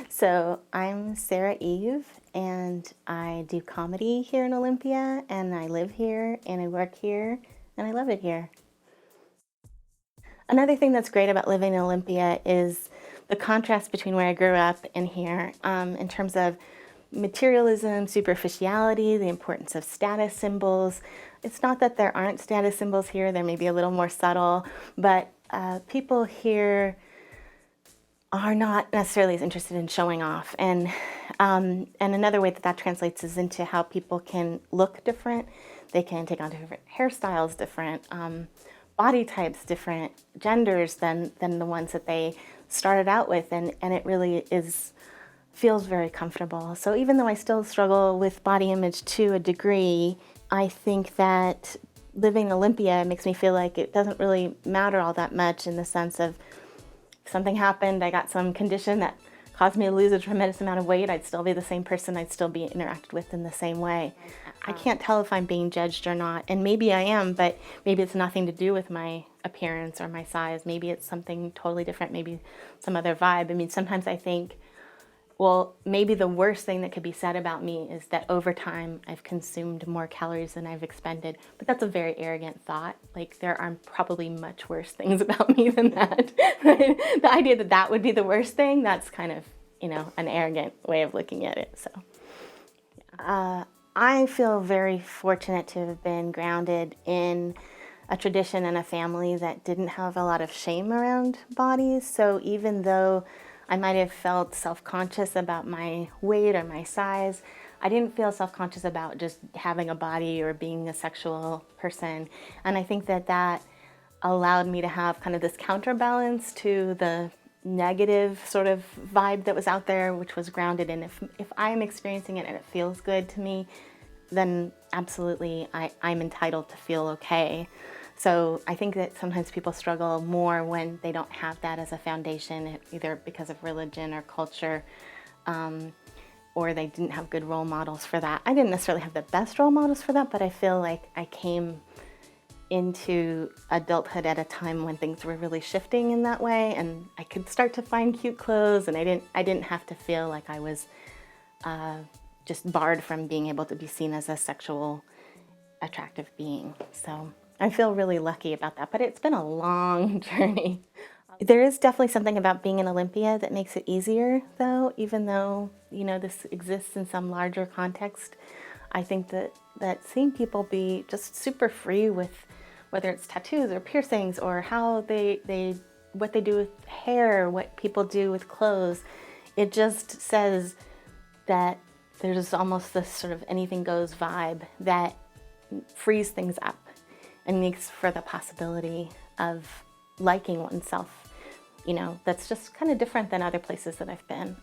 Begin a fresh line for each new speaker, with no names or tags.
So I'm Sarah Eve, and I do comedy here in Olympia, and I live here, and I work here, and I love it here. Another thing that's great about living in Olympia is the contrast between where I grew up and here, in terms of materialism, superficiality, the importance of status symbols. It's not that there aren't status symbols here, they're maybe a little more subtle, but people here are not necessarily as interested in showing off. And another way that that translates is into how people can look different. They can take on different hairstyles, different body types, different genders than the ones that they started out with. And it really feels very comfortable. So even though I still struggle with body image to a degree, I think that living in Olympia makes me feel like it doesn't really matter all that much, in the sense of if something happened, I got some condition that caused me to lose a tremendous amount of weight, I'd still be the same person, I'd still be interacted with in the same way. I can't tell if I'm being judged or not, and maybe I am, but maybe it's nothing to do with my appearance or my size. Maybe it's something totally different, maybe some other vibe. I mean, sometimes I think, well, maybe the worst thing that could be said about me is that over time I've consumed more calories than I've expended. But that's a very arrogant thought. Like, there are probably much worse things about me than that. The idea that that would be the worst thing, that's kind of, an arrogant way of looking at it. So I feel very fortunate to have been grounded in a tradition and a family that didn't have a lot of shame around bodies. So even though I might have felt self-conscious about my weight or my size, I didn't feel self-conscious about just having a body or being a sexual person. And I think that that allowed me to have kind of this counterbalance to the negative sort of vibe that was out there, which was grounded in, if I'm experiencing it and it feels good to me, then absolutely I'm entitled to feel okay. So I think that sometimes people struggle more when they don't have that as a foundation, either because of religion or culture, or they didn't have good role models for that. I didn't necessarily have the best role models for that, but I feel like I came into adulthood at a time when things were really shifting in that way, and I could start to find cute clothes, and I didn't have to feel like I was just barred from being able to be seen as a sexual attractive being. So I feel really lucky about that, but it's been a long journey. There is definitely something about being in Olympia that makes it easier, though, even though, this exists in some larger context. I think that seeing people be just super free with whether it's tattoos or piercings, or how what they do with hair, what people do with clothes, it just says that there's almost this sort of anything goes vibe that frees things up and makes for the possibility of liking oneself, that's just kind of different than other places that I've been.